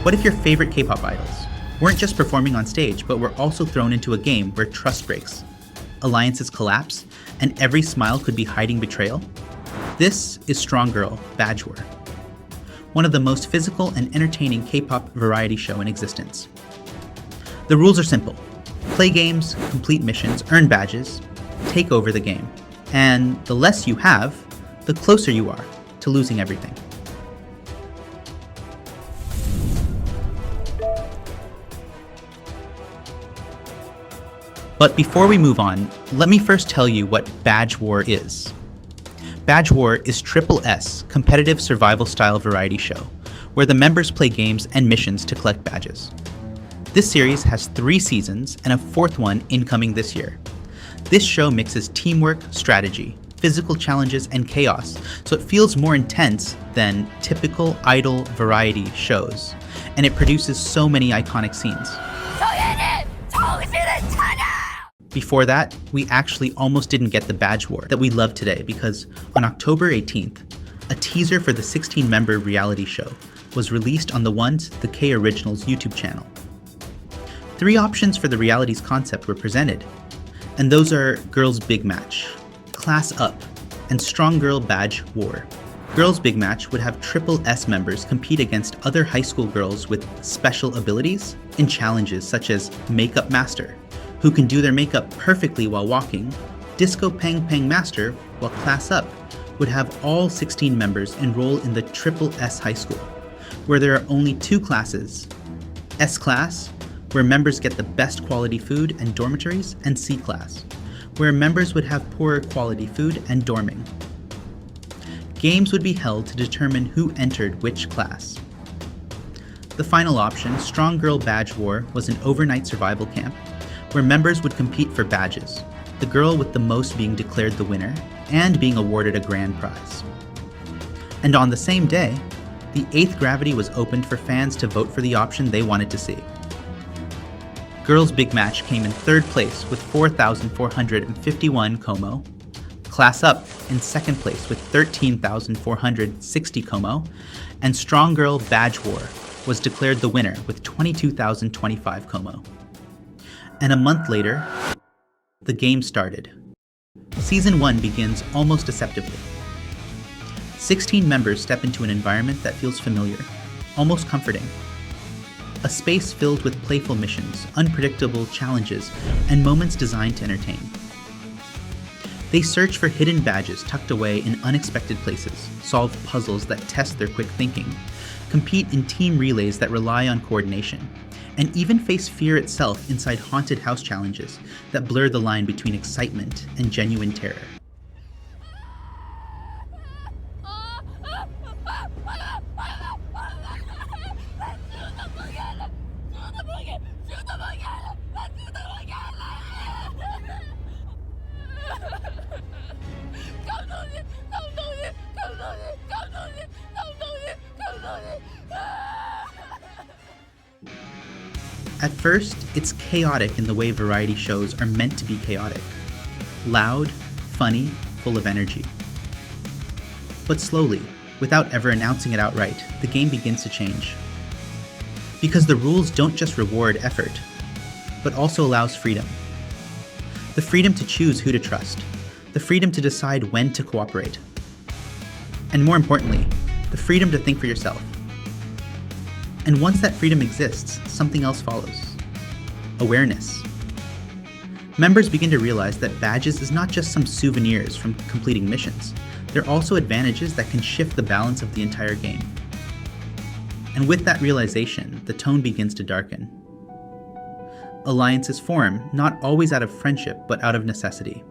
What if your favorite K-pop idols weren't just performing on stage, but were also thrown into a game where trust breaks, alliances collapse, and every smile could be hiding betrayal? This is Strong Girl Badge War, one of the most physical and entertaining K-pop variety show in existence. The rules are simple. Play games, complete missions, earn badges, take over the game. And the less you have, the closer you are to losing everything. But before we move on, let me first tell you what Badge War is. Badge War is S competitive survival style variety show, where the members play games and missions to collect badges. This series has 3 seasons and a 4th one incoming this year. This show mixes teamwork, strategy, physical challenges, and chaos, so it feels more intense than typical idol variety shows, and it produces so many iconic scenes. Before that, we actually almost didn't get the Badge War that we love today because on October 18th, a teaser for the 16-member reality show was released on the K Originals YouTube channel. 3 options for the reality's concept were presented, and those are Girls Big Match, Class Up, and Strong Girl Badge War. Girls Big Match would have S members compete against other high school girls with special abilities in challenges such as Makeup Master, who can do their makeup perfectly while walking, Disco Pang Pang Master, while Class Up would have all 16 members enroll in the S high school, where there are only 2 classes, S Class, where members get the best quality food and dormitories, and C Class, where members would have poorer quality food and dorming. Games would be held to determine who entered which class. The final option, Strong Girl Badge War, was an overnight survival camp where members would compete for badges, the girl with the most being declared the winner and being awarded a grand prize. And on the same day, the 8th gravity was opened for fans to vote for the option they wanted to see. Girls Big Match came in 3rd place with 4,451 Como, Class Up in 2nd place with 13,460 Como, and Strong Girl Badge War was declared the winner with 22,025 Como. And a month later, the game started. Season 1 begins almost deceptively. 16 members step into an environment that feels familiar, almost comforting. A space filled with playful missions, unpredictable challenges, and moments designed to entertain. They search for hidden badges tucked away in unexpected places, solve puzzles that test their quick thinking, compete in team relays that rely on coordination, and even face fear itself inside haunted house challenges that blur the line between excitement and genuine terror. At first, it's chaotic in the way variety shows are meant to be chaotic. Loud, funny, full of energy. But slowly, without ever announcing it outright, the game begins to change. Because the rules don't just reward effort, but also allows freedom. The freedom to choose who to trust. The freedom to decide when to cooperate. And more importantly, the freedom to think for yourself. And once that freedom exists, something else follows. Awareness. Members begin to realize that badges is not just some souvenirs from completing missions. They're also advantages that can shift the balance of the entire game. And with that realization, the tone begins to darken. Alliances form, not always out of friendship, but out of necessity.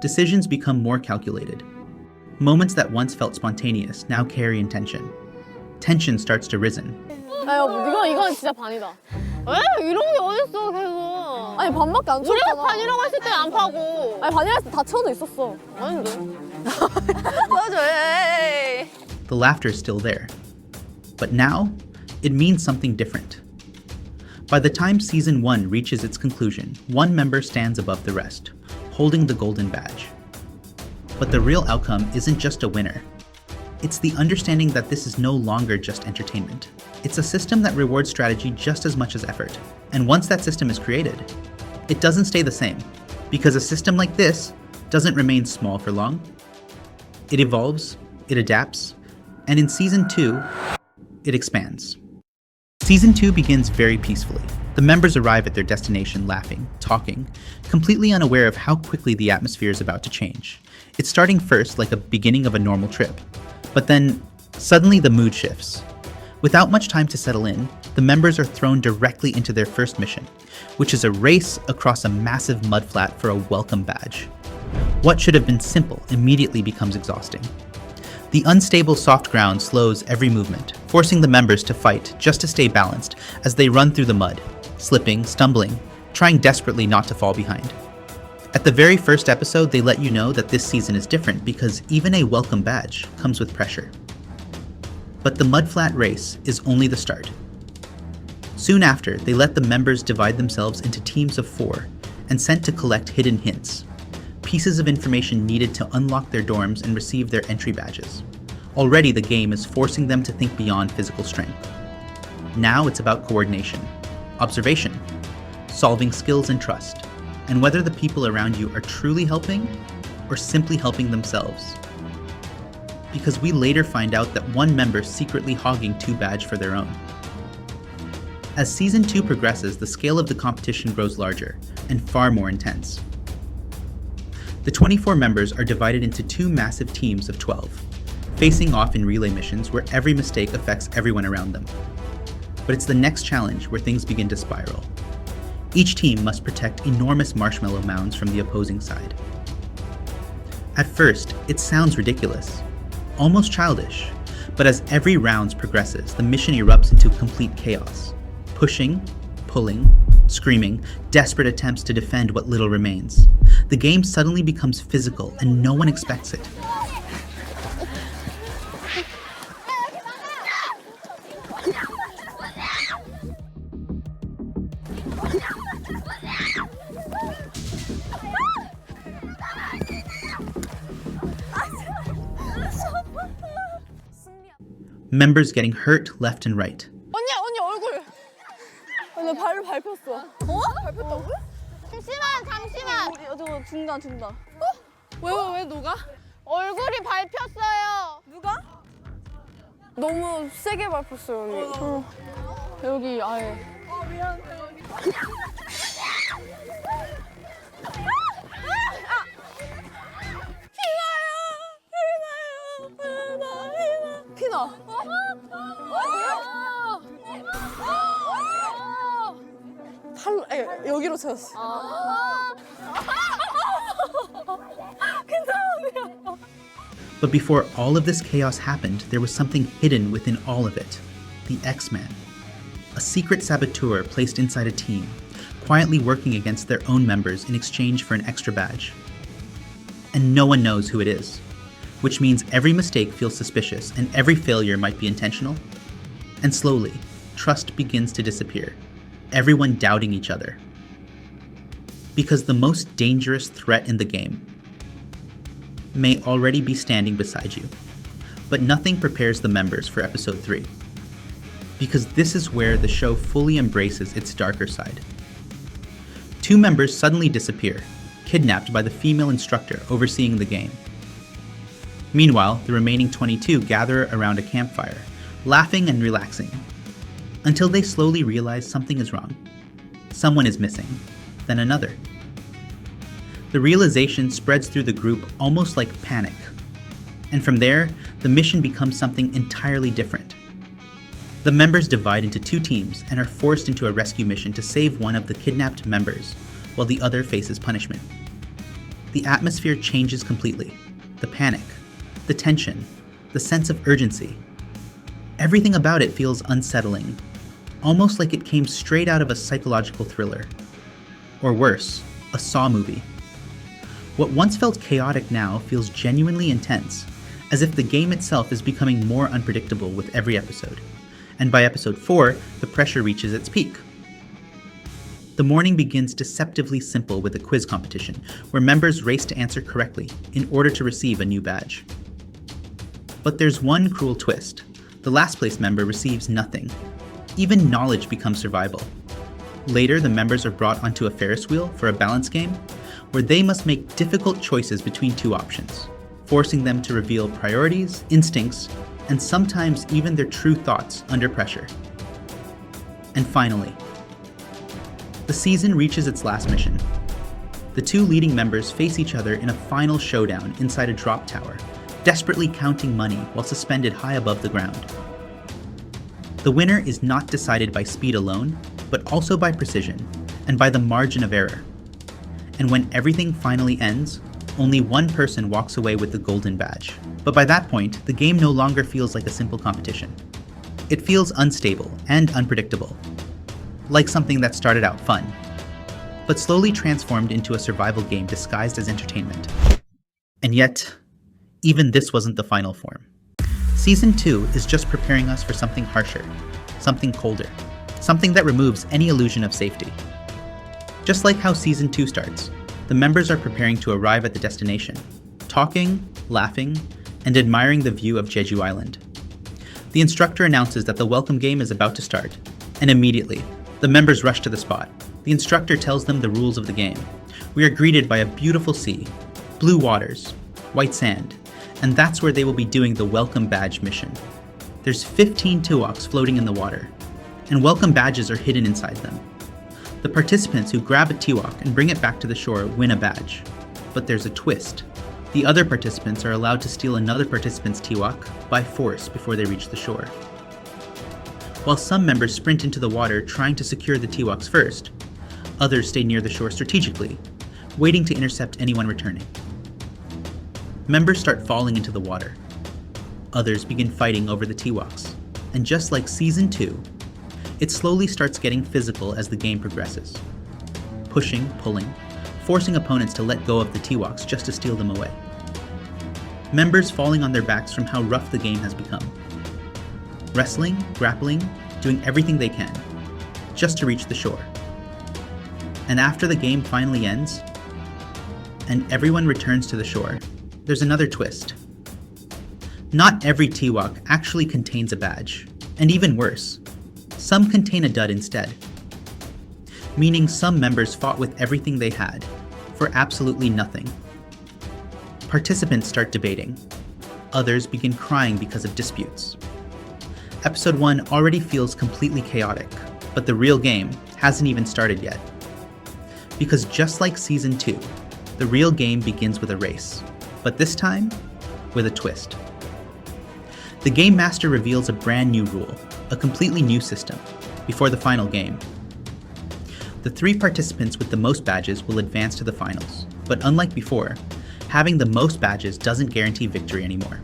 Decisions become more calculated. Moments that once felt spontaneous now carry intention. Tension starts to risen. 이건 진짜 반이다. 왜? 이런 게 어딨어, 계속. 아니, 반밖에 안 쳤잖아. 그래, 반이라고 했을 때 안 파고. 아니, 반이라 했을 때 다 채워져 있었어. 아닌데. 맞아, 에이. The laughter is still there. But now, it means something different. By the time Season 1 reaches its conclusion, one member stands above the rest, holding the golden badge. But the real outcome isn't just a winner. It's the understanding that this is no longer just entertainment. It's a system that rewards strategy just as much as effort. And once that system is created, it doesn't stay the same, because a system like this doesn't remain small for long. It evolves, it adapts, and in Season 2, it expands. Season 2 begins very peacefully. The members arrive at their destination laughing, talking, completely unaware of how quickly the atmosphere is about to change. It's starting first like a beginning of a normal trip, but then suddenly the mood shifts. Without much time to settle in, the members are thrown directly into their first mission, which is a race across a massive mudflat for a welcome badge. What should have been simple immediately becomes exhausting. The unstable soft ground slows every movement, forcing the members to fight just to stay balanced as they run through the mud, slipping, stumbling, trying desperately not to fall behind. At the very first episode, they let you know that this season is different because even a welcome badge comes with pressure. But the mudflat race is only the start. Soon after, they let the members divide themselves into teams of 4 and sent to collect hidden hints, pieces of information needed to unlock their dorms and receive their entry badges. Already the game is forcing them to think beyond physical strength. Now it's about coordination, observation, solving skills and trust, and whether the people around you are truly helping or simply helping themselves. Because we later find out that one member secretly hogging 2 badge for their own. As Season 2 progresses, the scale of the competition grows larger and far more intense. The 24 members are divided into 2 massive teams of 12, facing off in relay missions where every mistake affects everyone around them. But it's the next challenge where things begin to spiral. Each team must protect enormous marshmallow mounds from the opposing side. At first, it sounds ridiculous, almost childish, but as every round progresses, the mission erupts into complete chaos. Pushing, pulling, screaming, desperate attempts to defend what little remains. The game suddenly becomes physical and no one expects it. Members getting hurt left and right. 언니 얼굴. 나 발을 밟혔어. 밟혔다고? 잠시만. 저거 중단. 왜 누가? 얼굴이 밟혔어요. 누가? 너무 세게 밟혔어요 여기. 여기 아예. 미안해. 피나. 여기로 채웠어. 괜찮아요. But before all of this chaos happened, there was something hidden within all of it. The X-Man. A secret saboteur placed inside a team, quietly working against their own members in exchange for an extra badge. And no one knows who it is, which means every mistake feels suspicious and every failure might be intentional. And slowly, trust begins to disappear, everyone doubting each other. Because the most dangerous threat in the game may already be standing beside you, but nothing prepares the members for episode 3. Because this is where the show fully embraces its darker side. 2 members suddenly disappear, kidnapped by the female instructor overseeing the game. Meanwhile, the remaining 22 gather around a campfire, laughing and relaxing, until they slowly realize something is wrong. Someone is missing, then another. The realization spreads through the group almost like panic. And from there, the mission becomes something entirely different. The members divide into 2 teams and are forced into a rescue mission to save one of the kidnapped members, while the other faces punishment. The atmosphere changes completely. The panic, the tension, the sense of urgency. Everything about it feels unsettling, almost like it came straight out of a psychological thriller. Or worse, a Saw movie. What once felt chaotic now feels genuinely intense, as if the game itself is becoming more unpredictable with every episode. And by episode 4, the pressure reaches its peak. The morning begins deceptively simple with a quiz competition, where members race to answer correctly in order to receive a new badge. But there's one cruel twist. The last place member receives nothing. Even knowledge becomes survival. Later, the members are brought onto a Ferris wheel for a balance game, where they must make difficult choices between two options, forcing them to reveal priorities, instincts, and sometimes even their true thoughts under pressure. And finally, the season reaches its last mission. The two leading members face each other in a final showdown inside a drop tower, desperately counting money while suspended high above the ground. The winner is not decided by speed alone, but also by precision, and by the margin of error. And when everything finally ends, only one person walks away with the golden badge. But by that point, the game no longer feels like a simple competition. It feels unstable and unpredictable, like something that started out fun, but slowly transformed into a survival game disguised as entertainment. And yet, even this wasn't the final form. Season 2 is just preparing us for something harsher, something colder, something that removes any illusion of safety. Just like how Season 2 starts, the members are preparing to arrive at the destination, talking, laughing, and admiring the view of Jeju Island. The instructor announces that the welcome game is about to start, and immediately, the members rush to the spot. The instructor tells them the rules of the game. We are greeted by a beautiful sea, blue waters, white sand, and that's where they will be doing the welcome badge mission. There's 15 Tuoks floating in the water, and welcome badges are hidden inside them. The participants who grab a Tuok and bring it back to the shore win a badge. But there's a twist. The other participants are allowed to steal another participant's Tuok by force before they reach the shore. While some members sprint into the water trying to secure the Tuoks first, others stay near the shore strategically, waiting to intercept anyone returning. Members start falling into the water. Others begin fighting over the Tuoks, and just like Season 2, it slowly starts getting physical as the game progresses. Pushing, pulling, forcing opponents to let go of the Tuoks just to steal them away. Members falling on their backs from how rough the game has become. Wrestling, grappling, doing everything they can, just to reach the shore. And after the game finally ends, and everyone returns to the shore, there's another twist. Not every Tuok actually contains a badge, and even worse, some contain a dud instead. Meaning some members fought with everything they had, for absolutely nothing. Participants start debating. Others begin crying because of disputes. Episode 1 already feels completely chaotic, but the real game hasn't even started yet. Because just like Season 2, the real game begins with a race, but this time, with a twist. The Game Master reveals a brand new rule, a completely new system, before the final game. The 3 participants with the most badges will advance to the finals, but unlike before, having the most badges doesn't guarantee victory anymore.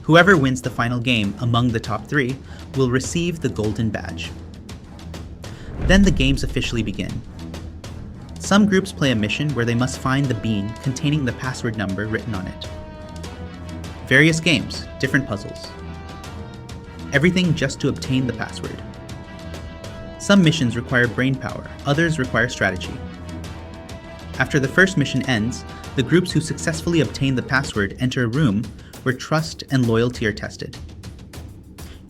Whoever wins the final game among the top 3 will receive the golden badge. Then the games officially begin. Some groups play a mission where they must find the bean containing the password number written on it. Various games, different puzzles. Everything just to obtain the password. Some missions require brain power, others require strategy. After the first mission ends, the groups who successfully obtain the password enter a room where trust and loyalty are tested.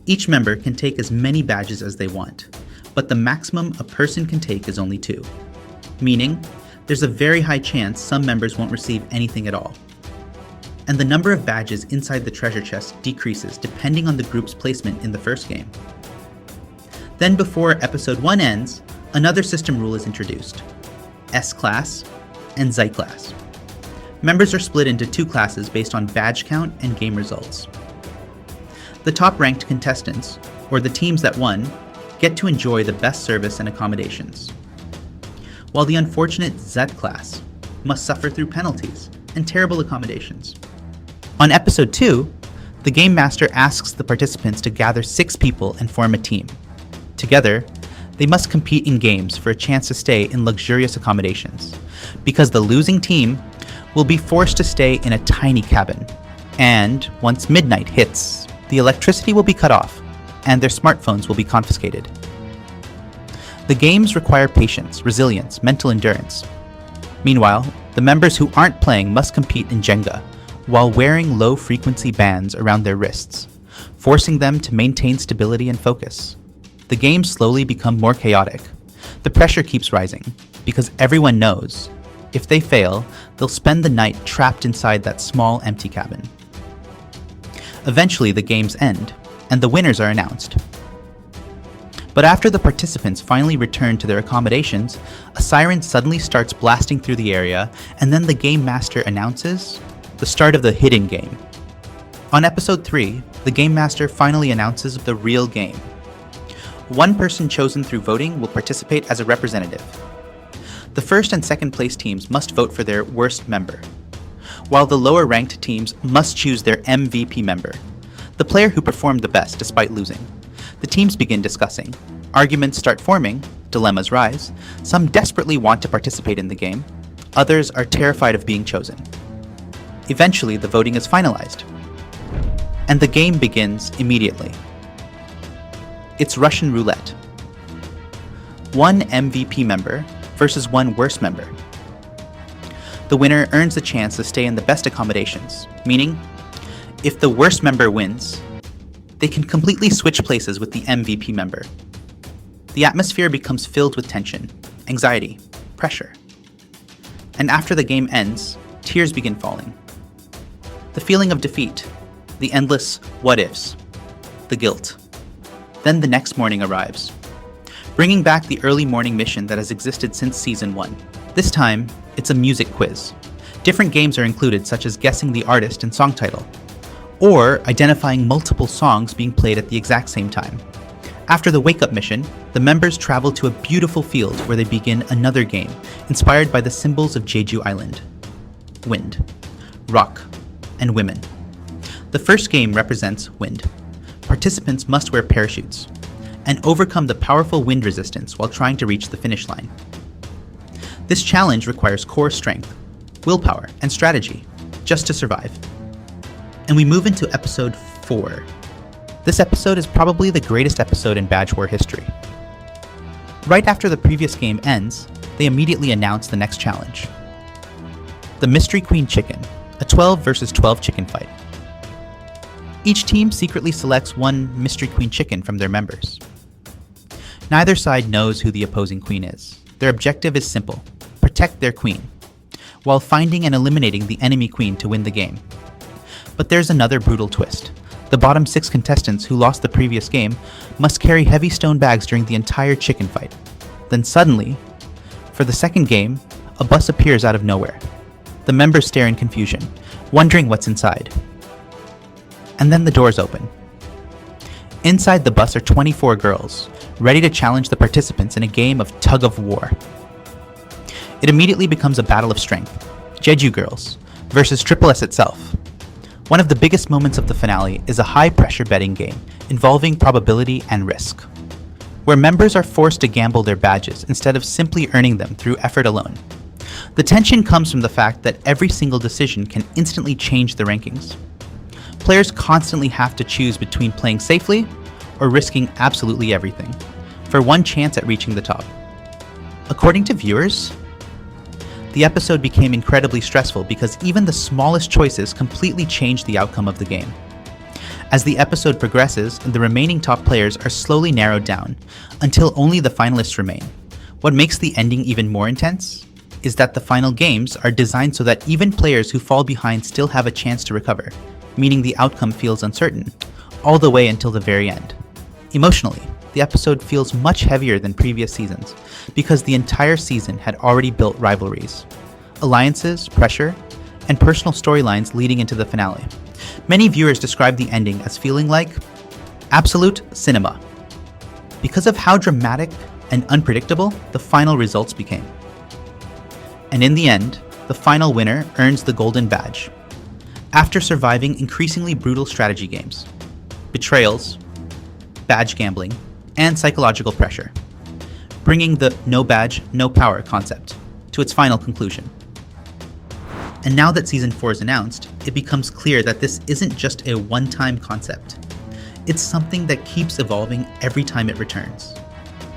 Each member can take as many badges as they want, but the maximum a person can take is only 2. Meaning, there's a very high chance some members won't receive anything at all. And the number of badges inside the treasure chest decreases depending on the group's placement in the first game. Then before Episode 1 ends, another system rule is introduced: S-Class and Z-Class. Members are split into 2 classes based on badge count and game results. The top-ranked contestants, or the teams that won, get to enjoy the best service and accommodations, while the unfortunate Z-Class must suffer through penalties and terrible accommodations. On Episode 2, the Game Master asks the participants to gather 6 people and form a team. Together, they must compete in games for a chance to stay in luxurious accommodations, because the losing team will be forced to stay in a tiny cabin. And once midnight hits, the electricity will be cut off, and their smartphones will be confiscated. The games require patience, resilience, mental endurance. Meanwhile, the members who aren't playing must compete in Jenga, while wearing low-frequency bands around their wrists, forcing them to maintain stability and focus. The games slowly become more chaotic. The pressure keeps rising, because everyone knows, if they fail, they'll spend the night trapped inside that small, empty cabin. Eventually, the games end, and the winners are announced. But after the participants finally return to their accommodations, a siren suddenly starts blasting through the area, and then the game master announces the start of the hidden game. On episode 3, the game master finally announces the real game. One person chosen through voting will participate as a representative. The first and second place teams must vote for their worst member, while the lower ranked teams must choose their MVP member, the player who performed the best despite losing. The teams begin discussing. Arguments start forming, dilemmas rise. Some desperately want to participate in the game. Others are terrified of being chosen. Eventually, the voting is finalized, and the game begins immediately. It's Russian roulette. One MVP member versus one worst member. The winner earns the chance to stay in the best accommodations, meaning, if the worst member wins, they can completely switch places with the MVP member. The atmosphere becomes filled with tension, anxiety, pressure. And after the game ends, tears begin falling. The feeling of defeat, the endless what ifs, the guilt. Then the next morning arrives, bringing back the early morning mission that has existed since Season 1. This time, it's a music quiz. Different games are included, such as guessing the artist and song title, or identifying multiple songs being played at the exact same time. After the wake-up mission, the members travel to a beautiful field where they begin another game, inspired by the symbols of Jeju Island: wind, rock, and women. The first game represents wind. Participants must wear parachutes and overcome the powerful wind resistance while trying to reach the finish line. This challenge requires core strength, willpower, and strategy just to survive. And we move into episode 4. This episode is probably the greatest episode in Badge War history. Right after the previous game ends, they immediately announce the next challenge. The Mystery Queen Chicken, a 12 versus 12 chicken fight. Each team secretly selects one Mystery Queen Chicken from their members. Neither side knows who the opposing queen is. Their objective is simple: protect their queen, while finding and eliminating the enemy queen to win the game. But there's another brutal twist. The bottom 6 contestants who lost the previous game must carry heavy stone bags during the entire chicken fight. Then suddenly, for the second game, a bus appears out of nowhere. The members stare in confusion, wondering what's inside. And then the doors open. Inside the bus are 24 girls, ready to challenge the participants in a game of tug-of-war. It immediately becomes a battle of strength. Jeju girls versus Triple S itself. One of the biggest moments of the finale is a high-pressure betting game involving probability and risk, where members are forced to gamble their badges instead of simply earning them through effort alone. The tension comes from the fact that every single decision can instantly change the rankings. Players constantly have to choose between playing safely or risking absolutely everything for one chance at reaching the top. According to viewers, the episode became incredibly stressful because even the smallest choices completely changed the outcome of the game. As the episode progresses, the remaining top players are slowly narrowed down until only the finalists remain. What makes the ending even more intense is that the final games are designed so that even players who fall behind still have a chance to recover, meaning the outcome feels uncertain, all the way until the very end. Emotionally, the episode feels much heavier than previous seasons because the entire season had already built rivalries, alliances, pressure, and personal storylines leading into the finale. Many viewers describe the ending as feeling like absolute cinema because of how dramatic and unpredictable the final results became. And in the end, the final winner earns the golden badge after surviving increasingly brutal strategy games, betrayals, badge gambling, and psychological pressure, bringing the no badge, no power concept to its final conclusion. And now that Season 4 is announced, it becomes clear that this isn't just a one-time concept. It's something that keeps evolving every time it returns.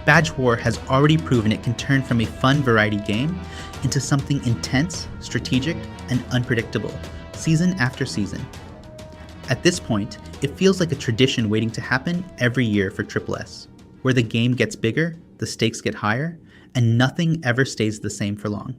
Badge War has already proven it can turn from a fun variety game into something intense, strategic, and unpredictable, season after season. At this point, it feels like a tradition waiting to happen every year for Triple S, where the game gets bigger, the stakes get higher, and nothing ever stays the same for long.